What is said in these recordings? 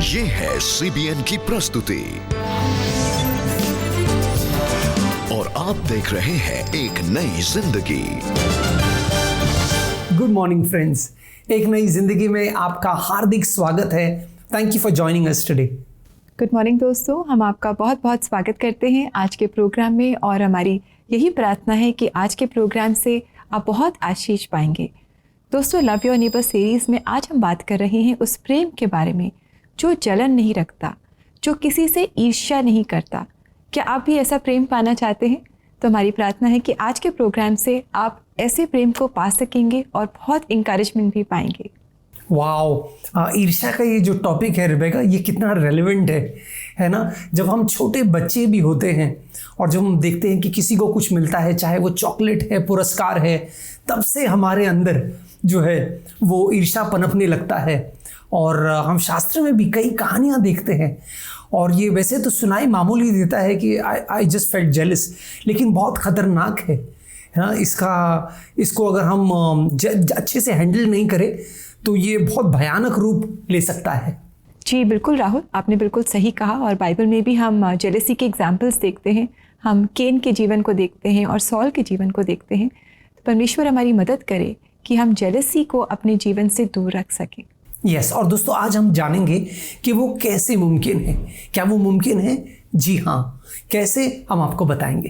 ये है CBN की प्रस्तुति और आप देख रहे हैं एक नई जिंदगी। गुड मॉर्निंग फ्रेंड्स, एक नई जिंदगी में आपका हार्दिक स्वागत है। Thank you for joining us today. Good morning दोस्तों, हम आपका बहुत बहुत स्वागत करते हैं आज के प्रोग्राम में और हमारी यही प्रार्थना है कि आज के प्रोग्राम से आप बहुत आशीष पाएंगे। दोस्तों, लव योर नेबर सीरीज़ में आज हम बात कर रहे हैं उस प्रेम के बारे में जो जलन नहीं रखता, जो किसी से ईर्ष्या नहीं करता। क्या आप भी ऐसा प्रेम पाना चाहते हैं? तो हमारी प्रार्थना है कि आज के प्रोग्राम से आप ऐसे प्रेम को पा सकेंगे और बहुत इंकरेजमेंट भी पाएंगे। वाओ, ईर्ष्या का ये जो टॉपिक है रिबेका, ये कितना रेलेवेंट है ना। जब हम छोटे बच्चे भी होते हैं और जब हम देखते हैं कि किसी को कुछ मिलता है, चाहे वो चॉकलेट है, पुरस्कार है, तब से हमारे अंदर जो है वो ईर्ष्या पनपने लगता है। और हम शास्त्र में भी कई कहानियाँ देखते हैं और ये वैसे तो सुनाई मामूली देता है कि आई जस्ट फेल्ट जेलस, लेकिन बहुत ख़तरनाक है ना। इसको अगर हम अच्छे से हैंडल नहीं करें तो ये बहुत भयानक रूप ले सकता है। जी बिल्कुल राहुल, आपने बिल्कुल सही कहा। और बाइबल में भी हम जेलसी के एग्जाम्पल्स देखते हैं। हम केन के जीवन को देखते हैं और सॉल के जीवन को देखते हैं। तो परमेश्वर हमारी मदद करे कि हम जेलसी को अपने जीवन से दूर रख सकें। यस, और दोस्तों आज हम जानेंगे कि वो कैसे मुमकिन है। क्या वो मुमकिन है? जी हाँ, कैसे, हम आपको बताएंगे।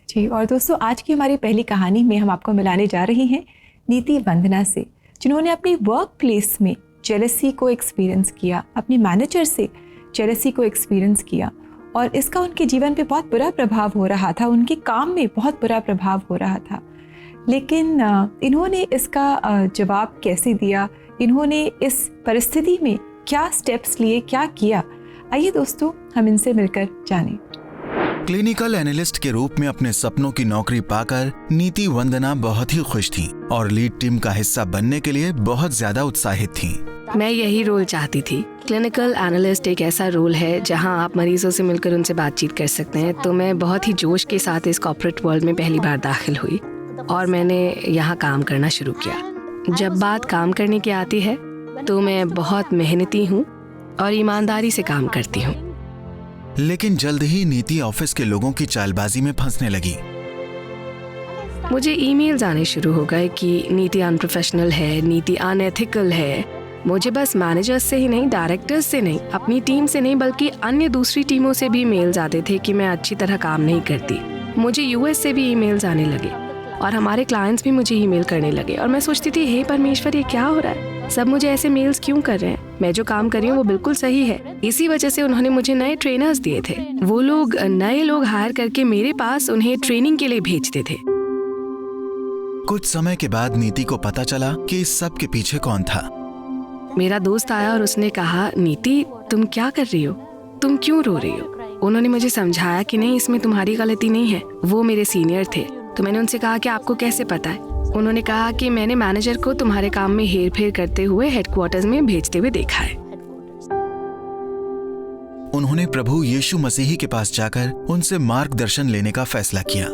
जी, और दोस्तों आज की हमारी पहली कहानी में हम आपको मिलाने जा रही हैं नीति वंदना से, जिन्होंने अपनी वर्क प्लेस में जेलसी को एक्सपीरियंस किया, अपने मैनेजर से जेलसी को एक्सपीरियंस किया और इसका उनके जीवन पे बहुत बुरा प्रभाव हो रहा था, उनके काम में बहुत बुरा प्रभाव हो रहा था। लेकिन इन्होंने इसका जवाब कैसे दिया, इन्होंने इस परिस्थिति में क्या स्टेप्स लिए, क्या किया, आइए दोस्तों हम इनसे मिलकर जानें। क्लिनिकल एनालिस्ट के रूप में अपने सपनों की नौकरी पाकर नीति वंदना बहुत ही खुश थीं और लीड टीम का हिस्सा बनने के लिए बहुत ज्यादा उत्साहित थीं। मैं यही रोल चाहती थी। क्लिनिकल एनालिस्ट एक ऐसा रोल है जहां आप मरीजों से मिलकर उनसे बातचीत कर सकते हैं। तो मैं बहुत ही जोश के साथ इस कॉर्पोरेट वर्ल्ड में पहली बार दाखिल हुई और मैंने यहाँ काम करना शुरू किया। जब बात काम करने की आती है तो मैं बहुत मेहनती हूँ और ईमानदारी से काम करती हूँ। लेकिन जल्द ही नीति ऑफिस के लोगों की चालबाजी में फंसने लगी। मुझे ईमेल्स आने शुरू हो गए कि नीति अनप्रोफेशनल है, नीति अनएथिकल है। मुझे बस मैनेजर्स से ही नहीं, डायरेक्टर्स से नहीं, अपनी टीम से नहीं, बल्कि अन्य दूसरी टीमों से भी ईमेल्स आते थे कि मैं अच्छी तरह काम नहीं करती। मुझे यूएस से भी ईमेल्स आने लगे और हमारे क्लाइंट्स भी मुझे ईमेल करने लगे और मैं सोचती थी, हे परमेश्वर, ये क्या हो रहा है? सब मुझे ऐसे मेल्स क्यों कर रहे हैं? मैं जो काम कर रही हूँ वो बिल्कुल सही है। इसी वजह से उन्होंने मुझे नए ट्रेनर्स दिए थे। वो लोग नए लोग हायर करके मेरे पास उन्हें ट्रेनिंग के लिए भेजते थे। कुछ समय के बाद नीति को पता चला कि इस सब के पीछे कौन था। मेरा दोस्त आया और उसने कहा, नीति तुम क्या कर रही हो? तुम क्यों रो रही हो? उन्होंने मुझे समझाया कि नहीं, इसमें तुम्हारी गलती नहीं है। वो मेरे सीनियर थे। तो मैंने उनसे कहा कि आपको कैसे पता है? उन्होंने कहा कि मैंने मैनेजर को तुम्हारे काम में हेर फेर करते हुए हेडक्वार्टर्स में भेजते हुए देखा है। उन्होंने प्रभु यीशु मसीह के पास जाकर उनसे मार्गदर्शन लेने का फैसला किया।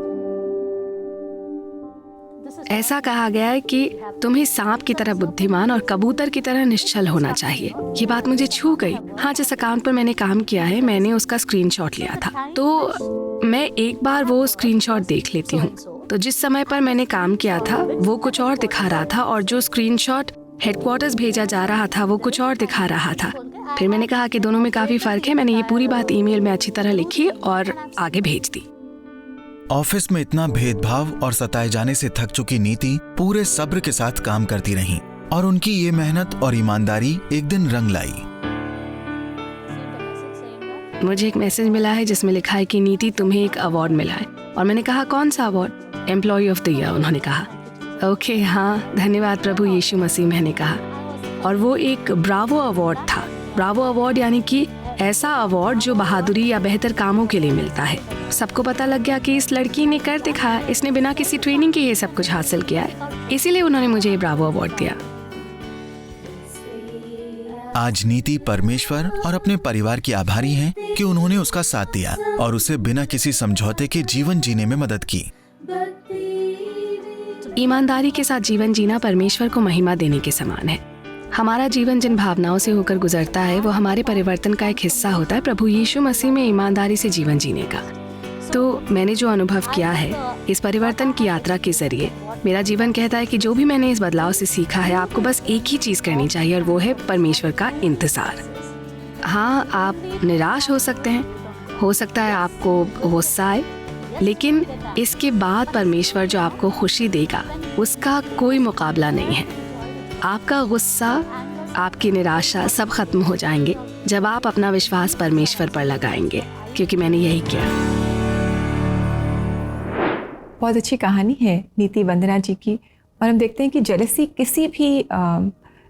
ऐसा कहा गया है कि तुम्हें सांप की तरह बुद्धिमान और कबूतर की तरह निश्चल होना चाहिए। ये बात मुझे छू गई। हाँ, जिस अकाउंट पर मैंने काम किया है, मैंने उसका स्क्रीनशॉट लिया था, तो मैं एक बार वो स्क्रीनशॉट देख लेती हूँ। तो जिस समय पर मैंने काम किया था वो कुछ और दिखा रहा था और जो स्क्रीनशॉट हेडक्वार्टर्स भेजा जा रहा था वो कुछ और दिखा रहा था। फिर मैंने कहा कि दोनों में काफी फर्क है। मैंने ये पूरी बात ईमेल में अच्छी तरह लिखी और आगे भेज दी। ऑफिस में इतना भेदभाव और सताए जाने से थक चुकी नीति पूरे सब्र के साथ काम करती रही और उनकी ये मेहनत और ईमानदारी एक दिन रंग लाई। मुझे एक मैसेज मिला है जिसमें लिखा है कि नीति तुम्हें एक अवार्ड मिला है। और मैंने कहा, कौन सा अवार्ड? Employee of the year. उन्होंने कहा ओके, हाँ धन्यवाद प्रभु यीशु मसीह, मैंने कहा। और वो एक ब्रावो अवार्ड था। ब्रावो अवार्ड यानी कि ऐसा अवार्ड जो बहादुरी या बेहतर कामों के लिए मिलता है। सबको पता लग गया कि इस लड़की ने कर दिखाया, इसने बिना किसी ट्रेनिंग के ये सब कुछ हासिल किया है, इसीलिए उन्होंने मुझे ये ब्रावो अवार्ड दिया। आज नीति परमेश्वर और अपने परिवार की आभारी हैं कि उन्होंने उसका साथ दिया और उसे बिना किसी समझौते के जीवन जीने में मदद की। ईमानदारी के साथ जीवन जीना परमेश्वर को महिमा देने के समान है। हमारा जीवन जिन भावनाओं से होकर गुजरता है वो हमारे परिवर्तन का एक हिस्सा होता है प्रभु यीशु मसीह में ईमानदारी से जीवन जीने का। तो मैंने जो अनुभव किया है इस परिवर्तन की यात्रा के जरिए, मेरा जीवन कहता है कि जो भी मैंने इस बदलाव से सीखा है, आपको बस एक ही चीज़ करनी चाहिए और वो है परमेश्वर का इंतज़ार। हाँ, आप निराश हो सकते हैं, हो सकता है आपको गुस्सा आए, लेकिन इसके बाद परमेश्वर जो आपको खुशी देगा उसका कोई मुकाबला नहीं है। आपका गुस्सा, आपकी निराशा सब खत्म हो जाएंगे जब आप अपना विश्वास परमेश्वर पर लगाएंगे, क्योंकि मैंने यही किया। बहुत अच्छी कहानी है नीति वंदना जी की। और हम देखते हैं कि जेलसी किसी भी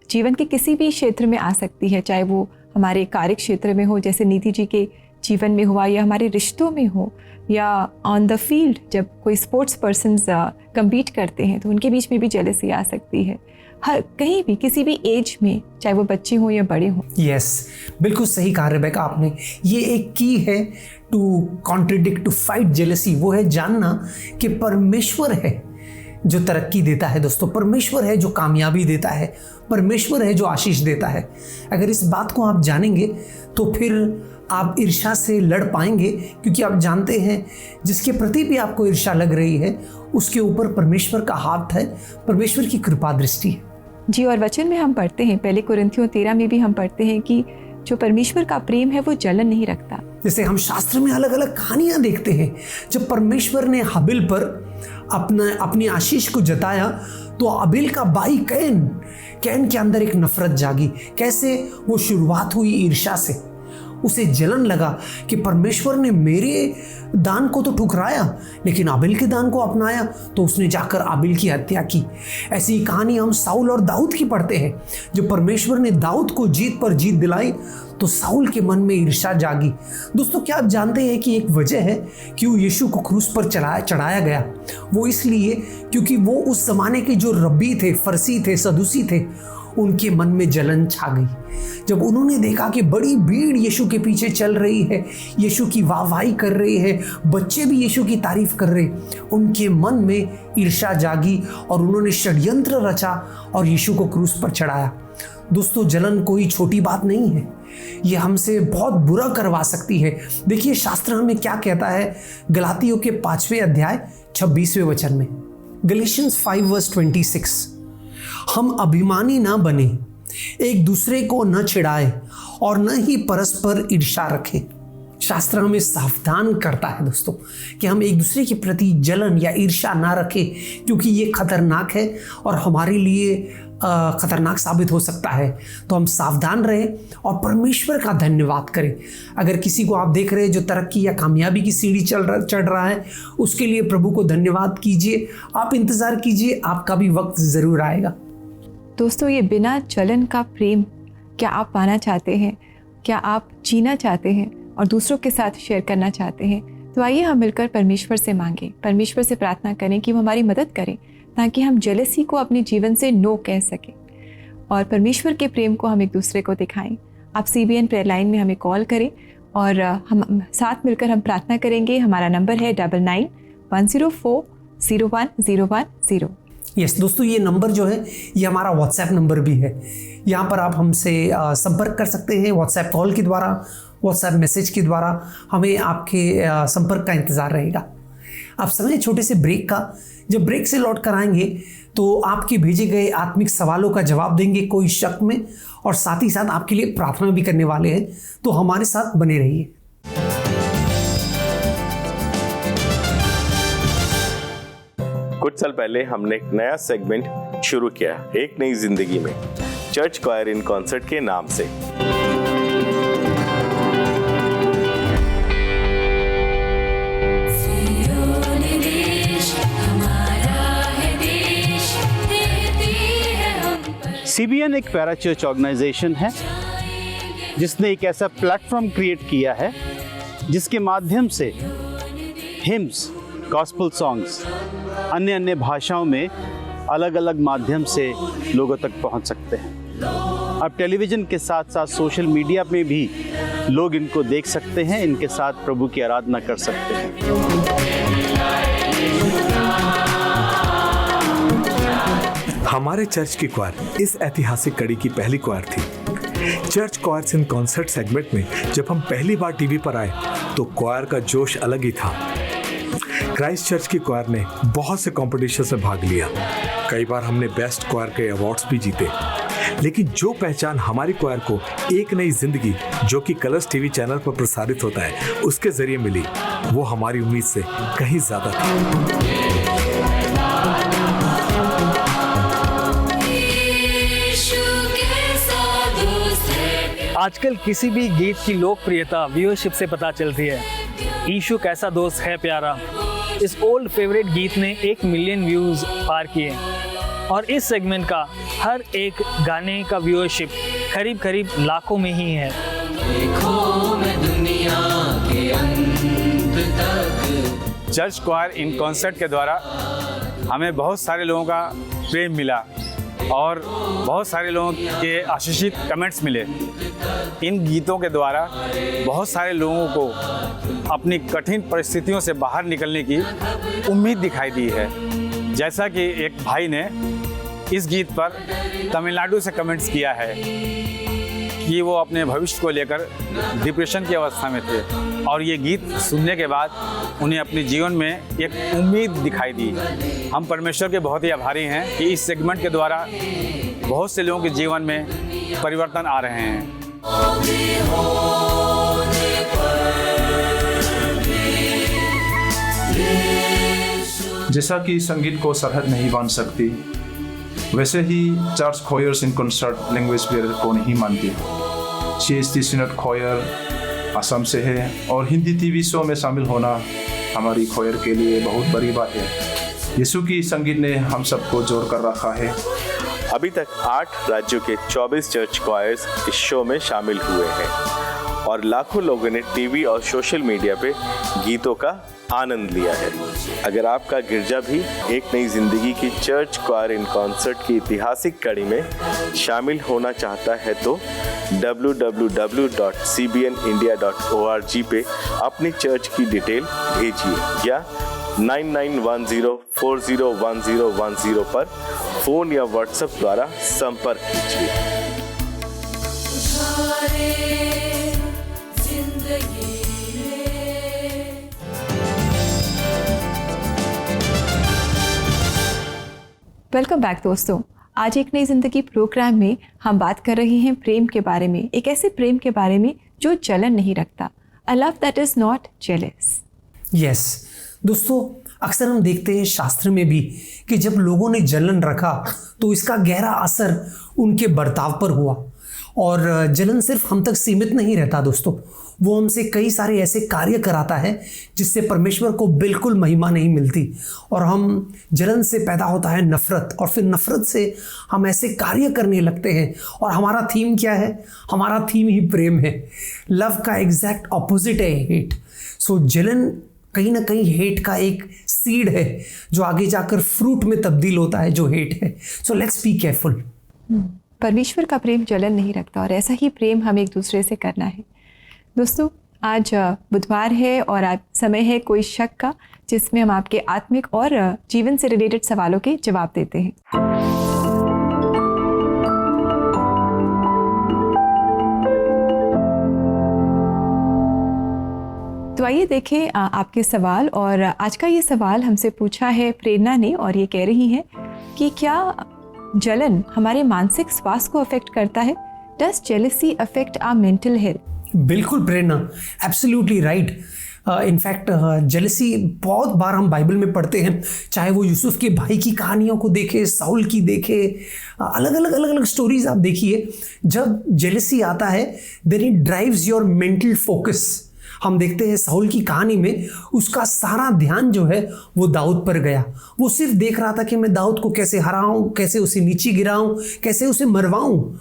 जीवन के किसी भी क्षेत्र में आ सकती है, चाहे वो हमारे कार्य क्षेत्र में हो जैसे नीति जी के जीवन में हुआ, या हमारे रिश्तों में हो, या ऑन द फील्ड जब कोई स्पोर्ट्स पर्सन्स कम्पीट करते हैं तो उनके बीच में भी जेलसी आ सकती है। हर कहीं भी किसी भी एज में, चाहे वो बच्चे हों या बड़े हों। यस, बिल्कुल सही कहा रेबेका आपने। ये एक की है to contradict, to fight jealousy. वो है जानना कि परमेश्वर है जो तरक्की देता है दोस्तों, परमेश्वर है जो कामयाबी देता है, परमेश्वर है जो आशीष देता है। अगर इस बात को आप जानेंगे तो फिर आप ईर्ष्या से लड़ पाएंगे, क्योंकि आप जानते हैं जिसके प्रति भी आपको ईर्ष्या लग रही है उसके ऊपर परमेश्वर का हाथ है, परमेश्वर की कृपा दृष्टि है। जी, और वचन में हम पढ़ते हैं, पहले कुरिन्थियों 13 में भी हम पढ़ते हैं कि जो परमेश्वर का प्रेम है वो जलन नहीं रखता। जैसे हम शास्त्र में अलग अलग कहानियां देखते हैं, जब परमेश्वर ने हाबिल पर अपनी आशीष को जताया तो हाबिल का भाई कैन के अंदर एक नफरत जागी। कैसे? वो शुरुआत हुई ईर्ष्या से। उसे जलन लगा कि परमेश्वर ने मेरे दान को तो ठुकराया लेकिन आबिल के दान को अपनाया, तो उसने जाकर आबिल की हत्या की। ऐसी कहानी हम साउल और दाऊद की पढ़ते हैं। जब परमेश्वर ने दाऊद को जीत पर जीत दिलाई तो साउल के मन में ईर्ष्या जागी। दोस्तों, क्या आप जानते हैं कि एक वजह है क्यों यीशु को क्रूस पर चढ़ाया गया? वो इसलिए क्योंकि वो उस जमाने के जो रब्बी थे, फरसी थे, सदूसी थे, उनके मन में जलन छा गई। जब उन्होंने देखा कि बड़ी भीड़ यीशु के पीछे चल रही है, यीशु की वाहवाही कर रही है, बच्चे भी यीशु की तारीफ कर रहे, उनके मन में ईर्ष्या जागी और उन्होंने षड्यंत्र रचा और यीशु को क्रूस पर चढ़ाया। दोस्तों, जलन कोई छोटी बात नहीं है, ये हमसे बहुत बुरा करवा सकती है। देखिए शास्त्र हमें क्या कहता है गलातियों के 5वें अध्याय 26वें वचन में, गैलेशियंस 5:26, हम अभिमानी ना बने, एक दूसरे को न चिढ़ाए और न ही परस्पर ईर्ष्या रखें। शास्त्र हमें सावधान करता है दोस्तों कि हम एक दूसरे के प्रति जलन या ईर्ष्या ना रखें, क्योंकि ये खतरनाक है और हमारे लिए खतरनाक साबित हो सकता है। तो हम सावधान रहें और परमेश्वर का धन्यवाद करें। अगर किसी को आप देख रहे हैं जो तरक्की या कामयाबी की सीढ़ी चढ़ रहा है, उसके लिए प्रभु को धन्यवाद कीजिए। आप इंतज़ार कीजिए, आपका भी वक्त ज़रूर आएगा। दोस्तों, ये बिना जलन का प्रेम क्या आप पाना चाहते हैं? क्या आप जीना चाहते हैं और दूसरों के साथ शेयर करना चाहते हैं? तो आइए हम मिलकर परमेश्वर से मांगें, परमेश्वर से प्रार्थना करें कि वो हमारी मदद करें ताकि हम जेलसी को अपने जीवन से नो कह सकें और परमेश्वर के प्रेम को हम एक दूसरे को दिखाएं। आप CBN प्रेयर लाइन में हमें कॉल करें और हम साथ मिलकर हम प्रार्थना करेंगे। हमारा नंबर है 9991040110। यस दोस्तों, ये नंबर जो है ये हमारा व्हाट्सएप नंबर भी है। यहाँ पर आप हमसे संपर्क कर सकते हैं व्हाट्सएप कॉल के द्वारा, व्हाट्सएप मैसेज के द्वारा। हमें आपके संपर्क का इंतज़ार रहेगा। आप समय छोटे से ब्रेक का, जब ब्रेक से लौट कर आएंगे तो आपके भेजे गए आत्मिक सवालों का जवाब देंगे कोई शक में, और साथ ही साथ आपके लिए प्रार्थना भी करने वाले हैं। तो हमारे साथ बने रहिए। कुछ साल पहले हमने एक नया सेगमेंट शुरू किया, एक नई जिंदगी में, चर्च क्वायर इन कॉन्सर्ट के नाम से। CBN एक पैराचर्च ऑर्गेनाइजेशन है जिसने एक ऐसा प्लेटफॉर्म क्रिएट किया है जिसके माध्यम से हिम्स, गॉस्पेल सॉन्ग्स अन्य अन्य भाषाओं में अलग अलग माध्यम से लोगों तक पहुंच सकते हैं। अब टेलीविज़न के साथ साथ सोशल मीडिया में भी लोग इनको देख सकते हैं, इनके साथ प्रभु की आराधना कर सकते हैं। हमारे चर्च की क्वायर इस ऐतिहासिक कड़ी की पहली क्वायर थी। Church choirs in concert segment में जब हम पहली बार टीवी पर आए तो क्वायर का जोश अलग ही था। क्राइस्ट चर्च की क्वायर ने बहुत से कॉम्पिटिशन में भाग लिया। कई बार हमने बेस्ट क्वायर के अवार्ड्स भी जीते, लेकिन जो पहचान हमारी क्वायर को एक नई जिंदगी जो कि कलर्स टीवी चैनल पर प्रसारित होता है उसके जरिए मिली, वो हमारी उम्मीद से कहीं ज्यादा थी। आजकल किसी भी गीत की लोकप्रियता व्यूअरशिप से पता चलती है। ईशु कैसा दोस्त है प्यारा, इस ओल्ड फेवरेट गीत ने 1 मिलियन व्यूज पार किए और इस सेगमेंट का हर एक गाने का व्यूअरशिप करीब करीब लाखों में ही है। चर्च क्वायर इन कॉन्सर्ट के द्वारा हमें बहुत सारे लोगों का प्रेम मिला और बहुत सारे लोगों के आशीषित कमेंट्स मिले। इन गीतों के द्वारा बहुत सारे लोगों को अपनी कठिन परिस्थितियों से बाहर निकलने की उम्मीद दिखाई दी है। जैसा कि एक भाई ने इस गीत पर तमिलनाडु से कमेंट्स किया है कि वो अपने भविष्य को लेकर डिप्रेशन की अवस्था में थे और ये गीत सुनने के बाद उन्हें अपने जीवन में एक उम्मीद दिखाई दी। हम परमेश्वर के बहुत ही आभारी हैं कि इस सेगमेंट के द्वारा बहुत से लोगों के जीवन में परिवर्तन आ रहे हैं। जैसा कि संगीत को सरहद नहीं बांध सकती, वैसे ही church choirs in concert language barrier को नहीं मानती। CST सिनोड क्वायर असम से है और हिंदी टीवी शो में शामिल होना हमारी क्वायर के लिए बहुत बड़ी बात है। यीशु की संगीत ने हम सबको जोड़ कर रखा है। अभी तक 8 राज्यों के 24 चर्च क्वायर्स इस शो में शामिल हुए हैं और लाखों लोगों ने टीवी और सोशल मीडिया पे गीतों का आनंद लिया है। अगर आपका गिरजा भी एक नई जिंदगी की चर्च क्वायर इन कॉन्सर्ट की ऐतिहासिक कड़ी में शामिल होना चाहता है तो www.cbnindia.org पे अपनी चर्च की डिटेल भेजिए या 9910401010 पर फोन या व्हाट्सएप द्वारा संपर्क कीजिए। वेलकम बैक दोस्तों। आज एक नई जिंदगी प्रोग्राम में हम बात कर रहे हैं प्रेम के बारे में, एक ऐसे प्रेम के बारे में जो जलन नहीं रखता, a love that is not jealous. Yes दोस्तों, अक्सर हम देखते हैं शास्त्र में भी कि जब लोगों ने जलन रखा तो इसका गहरा असर उनके बर्ताव पर हुआ। और जलन सिर्फ हम तक सीमित नहीं रहता दोस्तों, वो हमसे कई सारे ऐसे कार्य कराता है जिससे परमेश्वर को बिल्कुल महिमा नहीं मिलती। और हम जलन से पैदा होता है नफरत, और फिर नफरत से हम ऐसे कार्य करने लगते हैं। और हमारा थीम क्या है? हमारा थीम ही प्रेम है। लव का एग्जैक्ट ऑपोजिट है हेट। सो जलन कहीं ना कहीं हेट का एक सीड है जो आगे जाकर फ्रूट में तब्दील होता है, जो हेट है। So let's be careful. परमेश्वर का प्रेम जलन नहीं रखता और ऐसा ही प्रेम हम एक दूसरे से करना है। दोस्तों, आज बुधवार है और आज समय है कोई शक का, जिसमें हम आपके आत्मिक और जीवन से रिलेटेड सवालों के जवाब देते हैं। तो आइए देखें आपके सवाल। और आज का ये सवाल हमसे पूछा है प्रेरणा ने, और ये कह रही हैं कि क्या जलन हमारे मानसिक स्वास्थ्य को अफेक्ट करता है? Does jealousy affect our mental health? बिल्कुल Prerna, absolutely right. In fact jealousy बहुत बार हम बाइबल में पढ़ते हैं, चाहे वो यूसुफ के भाई की कहानियों को देखें, साउल की देखें, अलग अलग स्टोरीज आप देखिए। जब जेलसी आता है then it drives your mental focus. हम देखते हैं साउल की कहानी में उसका सारा ध्यान जो है वो दाऊद पर गया। वो सिर्फ देख रहा था कि मैं दाऊद को कैसे हराऊं, कैसे उसे नीचे गिराऊं, कैसे उसे मरवाऊं।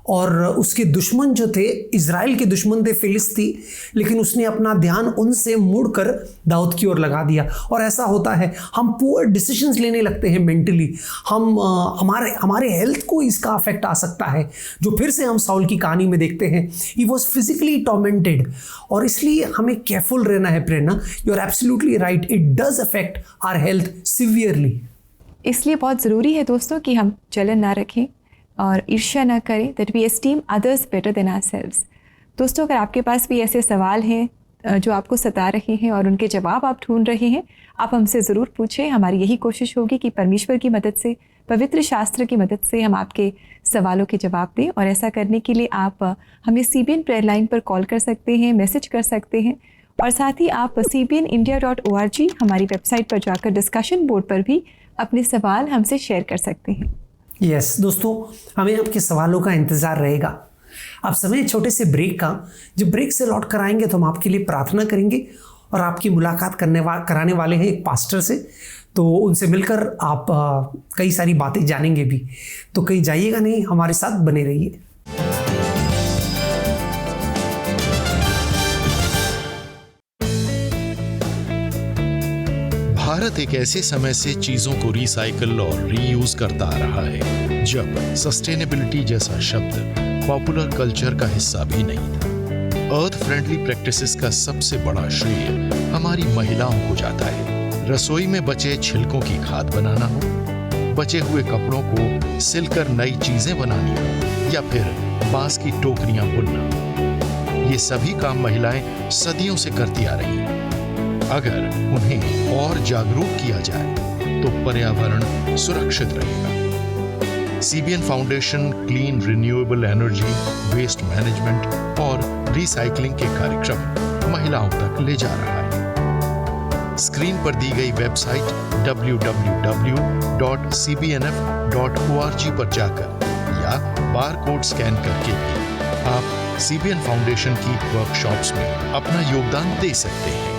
और उसके दुश्मन जो थे, इज़राइल के दुश्मन थे फिलिस्ती, लेकिन उसने अपना ध्यान उनसे मुड़कर दाऊद की ओर लगा दिया। और ऐसा होता है, हम पुअर डिसीजंस लेने लगते हैं मेंटली। हम हमारे हेल्थ को इसका अफेक्ट आ सकता है, जो फिर से हम साउल की कहानी में देखते हैं। He was physically tormented. और इसलिए हमें केयरफुल रहना है Prerna. You are absolutely right, it does affect our health severely. इसलिए बहुत ज़रूरी है दोस्तों कि हम जलन ना रखें और ईर्ष्या ना करें, that we esteem others better than ourselves. दोस्तों, अगर आपके पास भी ऐसे सवाल हैं जो आपको सता रहे हैं और उनके जवाब आप ढूंढ रहे हैं, आप हमसे ज़रूर पूछें। हमारी यही कोशिश होगी कि परमेश्वर की मदद से, पवित्र शास्त्र की मदद से हम आपके सवालों के जवाब दें। और ऐसा करने के लिए आप हमें CBN प्रेयर लाइन पर कॉल कर सकते हैं, मैसेज कर सकते हैं, और साथ ही आप cbnindia.org हमारी वेबसाइट पर जाकर डिस्कशन बोर्ड पर भी अपने सवाल हमसे शेयर कर सकते हैं। यस दोस्तों, हमें आपके सवालों का इंतज़ार रहेगा। अब समय छोटे से ब्रेक का। जब ब्रेक से लौट कर आएंगे तो हम आपके लिए प्रार्थना करेंगे और आपकी मुलाकात कराने वाले हैं एक पास्टर से, तो उनसे मिलकर आप कई सारी बातें जानेंगे भी। तो कहीं जाइएगा नहीं, हमारे साथ बने रहिए। भारत एक ऐसे समय से चीजों को रिसाइकल और रीयूज करता आ रहा है जब सस्टेनेबिलिटी जैसा शब्द पॉपुलर कल्चर का हिस्सा भी नहीं था। अर्थ फ्रेंडली प्रैक्टिसेस का सबसे बड़ा श्रेय हमारी महिलाओं को जाता है। रसोई में बचे छिलकों की खाद बनाना हो, बचे हुए कपड़ों को सिलकर नई चीजें बनानी हो, या फिर बांस की टोकरियां बुनना हो, ये सभी काम महिलाएं सदियों से करती आ रही हैं। अगर उन्हें और जागरूक किया जाए तो पर्यावरण सुरक्षित रहेगा। CBN foundation clean renewable energy, waste management और रिसाइकलिंग के कार्यक्रम महिलाओं तक ले जा रहा है। स्क्रीन पर दी गई वेबसाइट www.cbnf.org पर जाकर या बारकोड स्कैन करके भी आप CBN फाउंडेशन की वर्कशॉप्स में अपना योगदान दे सकते हैं।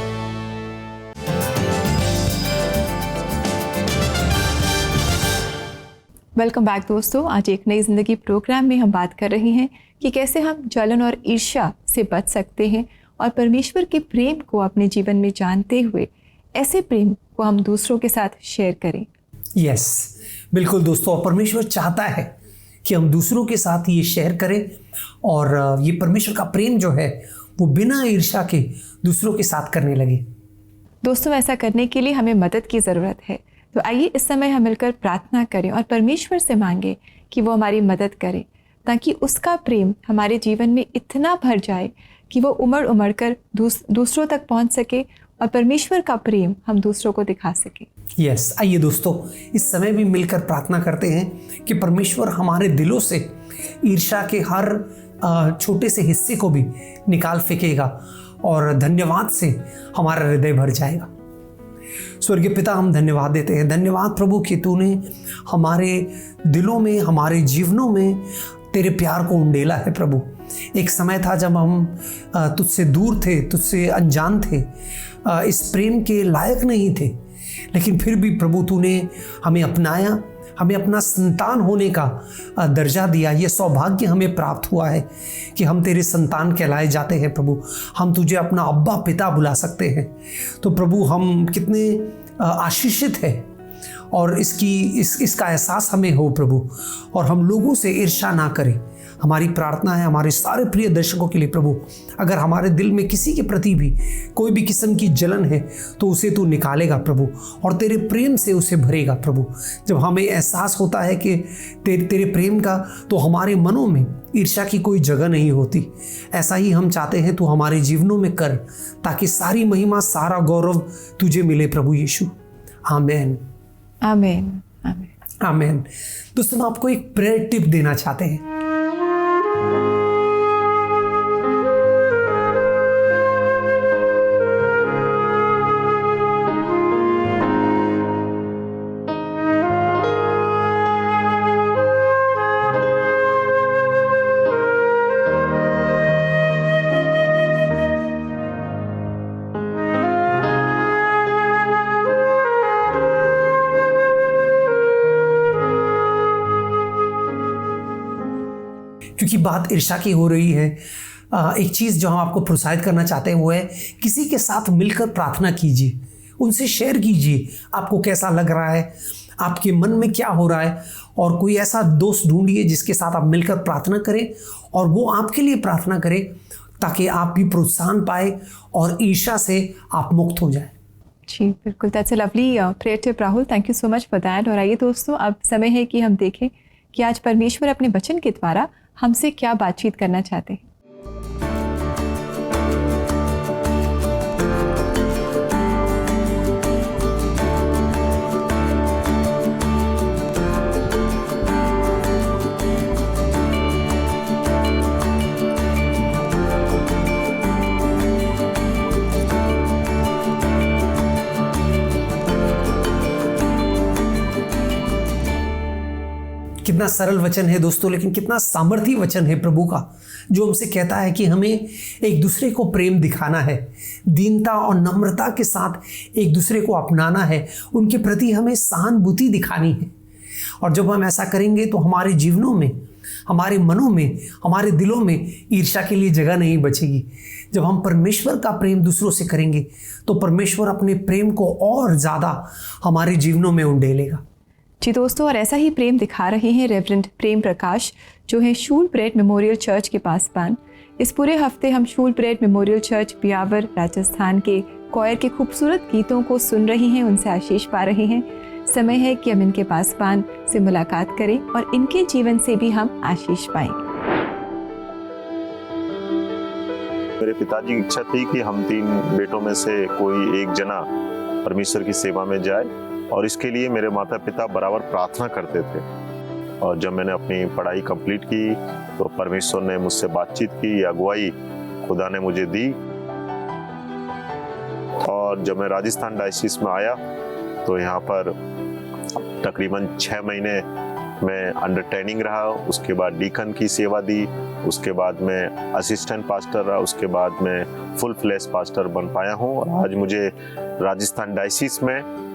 वेलकम बैक दोस्तों। आज एक नई ज़िंदगी प्रोग्राम में हम बात कर रहे हैं कि कैसे हम जलन और ईर्ष्या से बच सकते हैं और परमेश्वर के प्रेम को अपने जीवन में जानते हुए ऐसे प्रेम को हम दूसरों के साथ शेयर करें। यस, बिल्कुल दोस्तों, परमेश्वर चाहता है कि हम दूसरों के साथ ये शेयर करें और ये परमेश्वर का प्रेम जो है वो बिना ईर्ष्या के दूसरों के साथ करने लगे। दोस्तों, ऐसा करने के लिए हमें मदद की ज़रूरत है। तो आइए इस समय हम मिलकर प्रार्थना करें और परमेश्वर से मांगें कि वो हमारी मदद करे, ताकि उसका प्रेम हमारे जीवन में इतना भर जाए कि वो उमड़ कर दूसरों तक पहुंच सके और परमेश्वर का प्रेम हम दूसरों को दिखा सके। यस, आइए दोस्तों, इस समय भी मिलकर प्रार्थना करते हैं कि परमेश्वर हमारे दिलों से ईर्ष्या के हर छोटे से हिस्से को भी निकाल फेंकेगा और धन्यवाद से हमारा हृदय भर जाएगा। स्वर्गीय पिता, हम धन्यवाद देते हैं। धन्यवाद प्रभु कि तूने हमारे दिलों में, हमारे जीवनों में तेरे प्यार को उंडेला है प्रभु। एक समय था जब हम तुझसे दूर थे, तुझसे अनजान थे, इस प्रेम के लायक नहीं थे, लेकिन फिर भी प्रभु तूने हमें अपनाया, हमें अपना संतान होने का दर्जा दिया। ये सौभाग्य हमें प्राप्त हुआ है कि हम तेरे संतान कहलाए जाते हैं प्रभु। हम तुझे अपना अब्बा पिता बुला सकते हैं। तो प्रभु, हम कितने आशीषित हैं और इसका एहसास हमें हो प्रभु, और हम लोगों से ईर्ष्या ना करें। हमारी प्रार्थना है हमारे सारे प्रिय दर्शकों के लिए प्रभु, अगर हमारे दिल में किसी के प्रति भी कोई भी किस्म की जलन है तो उसे तू निकालेगा प्रभु और तेरे प्रेम से उसे भरेगा प्रभु। जब हमें एहसास होता है कि तेरे प्रेम का, तो हमारे मनों में ईर्ष्या की कोई जगह नहीं होती। ऐसा ही हम चाहते हैं तू हमारे जीवनों में कर, ताकि सारी महिमा, सारा गौरव तुझे मिले प्रभु यीशु। आमीन, आमीन, आमीन, आमीन। दोस्तों, आपको एक प्रेयर टिप देना चाहते हैं। क्योंकि बात ईर्ष्या की हो रही है, एक चीज़ जो हम आपको प्रोत्साहित करना चाहते हैं वो है किसी के साथ मिलकर प्रार्थना कीजिए, उनसे शेयर कीजिए आपको कैसा लग रहा है, आपके मन में क्या हो रहा है, और कोई ऐसा दोस्त ढूंढिए जिसके साथ आप मिलकर प्रार्थना करें और वो आपके लिए प्रार्थना करे, ताकि आप भी प्रोत्साहन पाए और ईर्ष्या से आप मुक्त हो जाए। जी बिल्कुल, that's a lovely prayer tip Rahul, thank you so much for that. और आइए दोस्तों, अब समय है कि हम देखें कि आज परमेश्वर अपने वचन के द्वारा हमसे क्या बातचीत करना चाहते हैं। कितना सरल वचन है दोस्तों, लेकिन कितना सामर्थी वचन है प्रभु का, जो हमसे कहता है कि हमें एक दूसरे को प्रेम दिखाना है, दीनता और नम्रता के साथ एक दूसरे को अपनाना है, उनके प्रति हमें सहानुभूति दिखानी है। और जब हम ऐसा करेंगे तो हमारे जीवनों में, हमारे मनों में, हमारे दिलों में ईर्ष्या के लिए जगह नहीं बचेगी। जब हम परमेश्वर का प्रेम दूसरों से करेंगे तो परमेश्वर अपने प्रेम को और ज़्यादा हमारे जीवनों में उंडेलेगा। जी दोस्तों, और ऐसा ही प्रेम दिखा रहे हैं रेवरेंड प्रेम प्रकाश, जो है शूलब्रेड मेमोरियल चर्च के पासपान। इस पूरे हफ्ते हम शूलब्रेड मेमोरियल चर्च ब्यावर राजस्थान के क्वायर के खूबसूरत गीतों को सुन रहे हैं, उनसे आशीष पा रहे हैं। समय है कि हम इनके पासपान से मुलाकात करें और इनके जीवन से भी हम आशीष पाएंगे। मेरे पिताजी की इच्छा थी कि हम 3 बेटों में से कोई एक जना परमेश्वर की सेवा में जाए, और इसके लिए मेरे माता पिता बराबर प्रार्थना करते थे। और जब मैंने अपनी पढ़ाई कंप्लीट की तो परमेश्वर ने मुझसे बातचीत की, अगुवाई खुदा ने मुझे दी। और जब मैं राजस्थान डायसिस में आया तो यहाँ पर तकरीबन 6 महीने मैं अंडर ट्रेनिंग रहा, उसके बाद डीकन की सेवा दी, उसके बाद मैं असिस्टेंट पास्टर रहा, उसके बाद मैं फुल फ्लैश पास्टर बन पाया हूँ। और आज मुझे राजस्थान डायसिस में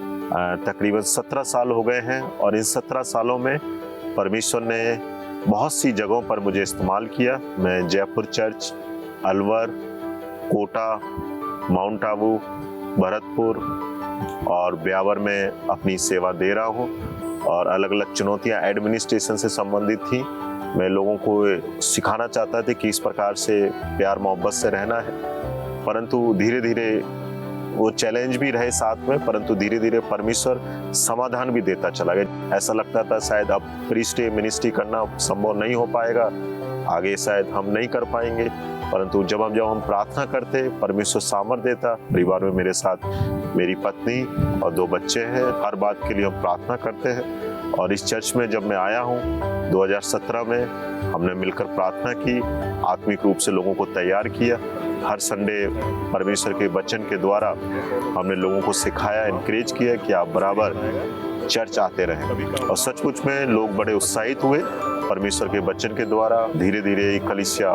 तकरीबन 17 साल हो गए हैं, और इन 17 सालों में परमेश्वर ने बहुत सी जगहों पर मुझे इस्तेमाल किया। मैं जयपुर चर्च, अलवर, कोटा, माउंट आबू, भरतपुर और ब्यावर में अपनी सेवा दे रहा हूँ। और अलग अलग चुनौतियाँ एडमिनिस्ट्रेशन से संबंधित थी। मैं लोगों को सिखाना चाहता था कि इस प्रकार से प्यार मोहब्बत से रहना है, परंतु धीरे धीरे वो चैलेंज भी रहे साथ में, परंतु धीरे धीरे परमेश्वर समाधान भी देता चला गया। ऐसा लगता था शायद अब प्रीस्टे मिनिस्ट्री करना संभव नहीं हो पाएगा, आगे शायद हम नहीं कर पाएंगे, परंतु जब हम प्रार्थना करते परमेश्वर सामर्थ्य देता। परिवार में मेरे साथ मेरी पत्नी और 2 बच्चे हैं, हर बात के लिए हम प्रार्थना करते हैं। और इस चर्च में जब मैं आया हूँ 2017 में, हमने मिलकर प्रार्थना की, आत्मिक रूप से लोगों को तैयार किया। हर संडे परमेश्वर के वचन के द्वारा हमने लोगों को सिखाया, इनकरेज किया कि आप बराबर चर्च आते रहें। और सचमुच में लोग बड़े उत्साहित हुए परमेश्वर के वचन के द्वारा। धीरे धीरे कलीसिया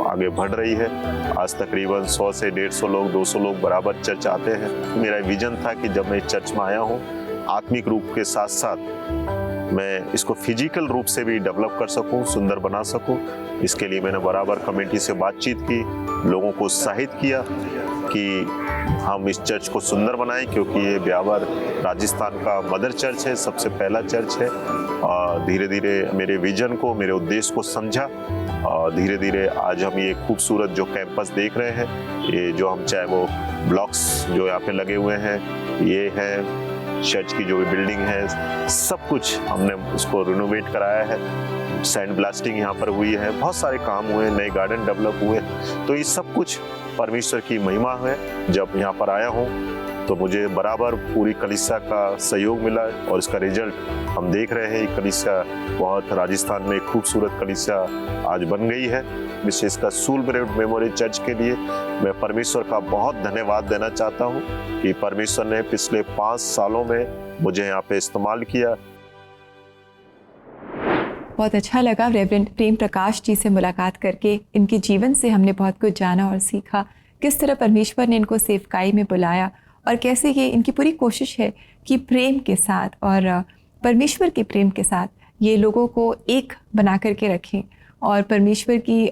आगे बढ़ रही है। आज तकरीबन 100 से 150 लोग, 200 लोग बराबर चर्च आते हैं। मेरा विजन था कि जब मैं इस चर्च में आया हूँ, आत्मिक रूप के साथ साथ मैं इसको फिजिकल रूप से भी डेवलप कर सकूं, सुंदर बना सकूं। इसके लिए मैंने बराबर कमेटी से बातचीत की, लोगों को उत्साहित किया कि हम इस चर्च को सुंदर बनाएं, क्योंकि ये ब्यावर राजस्थान का मदर चर्च है, सबसे पहला चर्च है। और धीरे धीरे मेरे विजन को, मेरे उद्देश्य को समझा, और धीरे धीरे आज हम ये खूबसूरत जो कैंपस देख रहे हैं, ये जो हम चाहे वो ब्लॉक्स जो यहाँ पे लगे हुए हैं, ये है चर्च की जो भी बिल्डिंग है, सब कुछ हमने उसको रिनोवेट कराया है। सैंड ब्लास्टिंग यहाँ पर हुई है, बहुत सारे काम हुए, नए गार्डन डेवलप हुए। तो ये सब कुछ परमेश्वर की महिमा है। जब यहाँ पर आया हूँ तो मुझे बराबर पूरी कलीसिया का सहयोग मिला, और इसका रिजल्ट हम देख रहे हैं। कलीसिया बहुत, राजस्थान में खूबसूरत कलीसिया आज बन गई है। विशेषकर शूलब्रेड मेमोरियल चर्च के लिए मैं परमेश्वर का बहुत धन्यवाद देना चाहता हूँ कि परमेश्वर ने पिछले 5 सालों में मुझे यहाँ पे इस्तेमाल किया। बहुत अच्छा लगा रेवरेंड प्रेम प्रकाश जी से मुलाकात करके। इनके जीवन से हमने बहुत कुछ जाना और सीखा, किस तरह परमेश्वर ने इनको सेवकाई में बुलाया, और कैसे ये इनकी पूरी कोशिश है कि प्रेम के साथ और परमेश्वर के प्रेम के साथ ये लोगों को एक बना करके रखें, और परमेश्वर की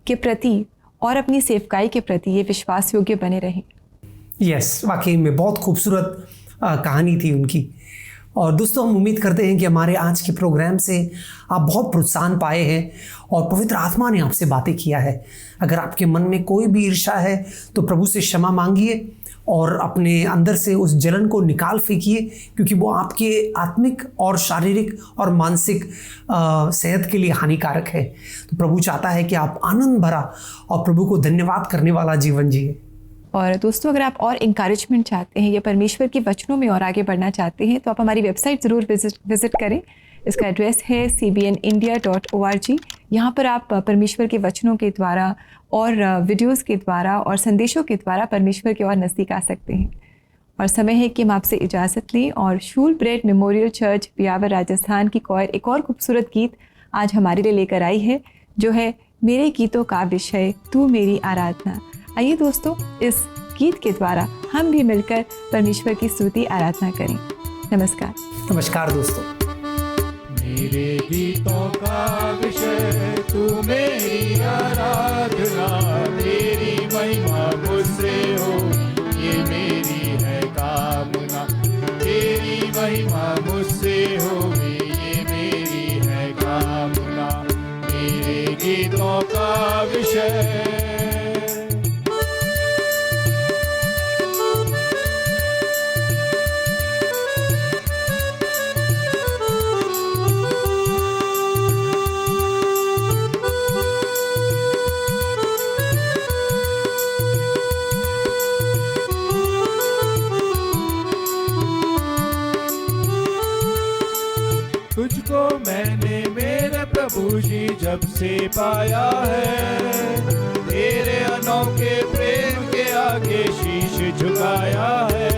के प्रति और अपनी सेवकाई के प्रति ये विश्वास योग्य बने रहें। यस, वाकई में बहुत खूबसूरत कहानी थी उनकी। और दोस्तों, हम उम्मीद करते हैं कि हमारे आज के प्रोग्राम से आप बहुत प्रोत्साहन पाए हैं और पवित्र आत्मा ने आपसे बातें किया है। अगर आपके मन में कोई भी ईर्ष्या है तो प्रभु से क्षमा मांगिए और अपने अंदर से उस जलन को निकाल फेंकिए, क्योंकि वो आपके आत्मिक और शारीरिक और मानसिक सेहत के लिए हानिकारक है। तो प्रभु चाहता है कि आप आनंद भरा और प्रभु को धन्यवाद करने वाला जीवन जिए। और दोस्तों, अगर आप और इंकरेजमेंट चाहते हैं या परमेश्वर के वचनों में और आगे बढ़ना चाहते हैं तो आप हमारी वेबसाइट ज़रूर विज़िट करें। इसका एड्रेस है cbnindia.org। यहाँ पर आप परमेश्वर के वचनों के द्वारा और वीडियोस के द्वारा और संदेशों के द्वारा परमेश्वर के और नज़दीक आ सकते हैं। और समय है कि हम आपसे इजाज़त लें और Shoolbred memorial church Beawar Rajasthan की कॉयर एक और खूबसूरत गीत आज हमारे लिए लेकर आई है, जो है मेरे गीतों का विषय तू मेरी आराधना। आइए दोस्तों, इस गीत के द्वारा हम भी मिलकर परमेश्वर की स्तुति आराधना करें। नमस्कार। नमस्कार दोस्तों। मेरे गीतों का विषय तू मेरी आराधना, तेरी महिमा मुझसे हो ये मेरी है कामना, तेरी महिमा मुझसे हो ये मेरी है कामना, मेरे गीतों का विषय। तुझको मैंने मेरे प्रभु जी जब से पाया है, तेरे अनोखे प्रेम के आगे शीश झुकाया है,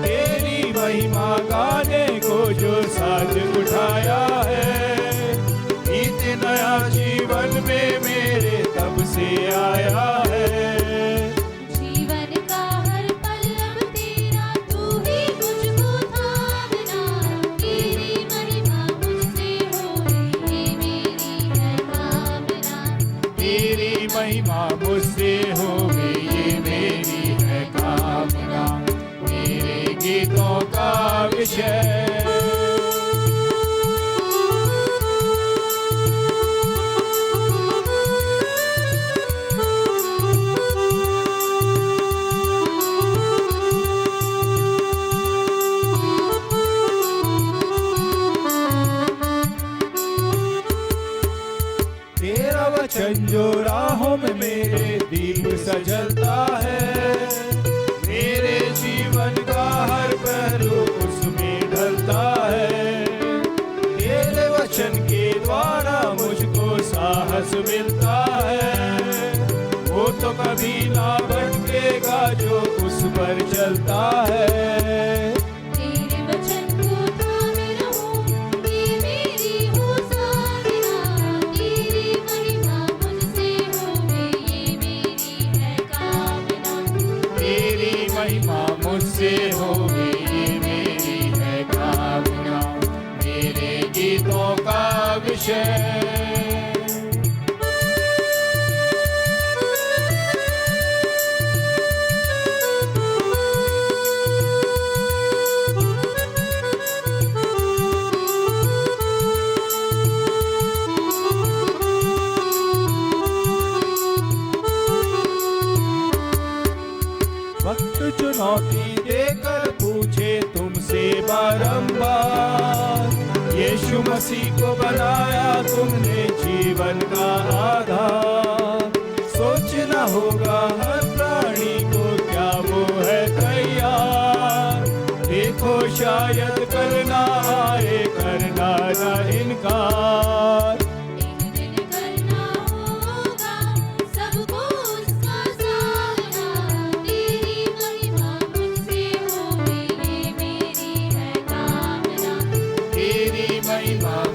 तेरी महिमा गाने को जो साज उठाया है, गीत नया जीवन में मेरे तब से आया है। महिमा मुझसे होवे ये मेरी है कामना, मेरे गीतों का विषय। वचन जो राहों में मेरे दीप सजलता है, मेरे जीवन का हर पहलू उसमें ढलता है, तेरे वचन के द्वारा मुझको साहस मिलता है, वो तो कभी ना भटकेगा जो उस पर चलता है। मुझसे होवे ये मेरी है कामना, मेरे गीतों का विषय। वक्त चुनौती देकर पूछे तुमसे बारंबार, यीशु मसीह को बनाया तुमने जीवन का आधार, सोचना होगा हर प्राणी को क्या वो है तैयार, देखो शायद करना आए करना न इनकार।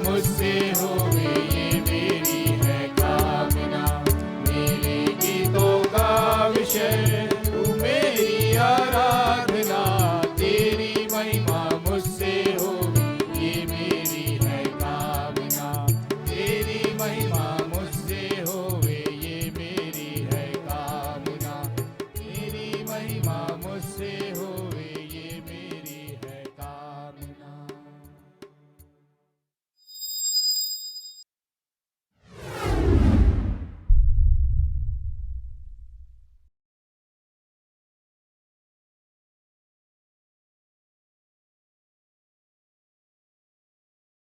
मुझसे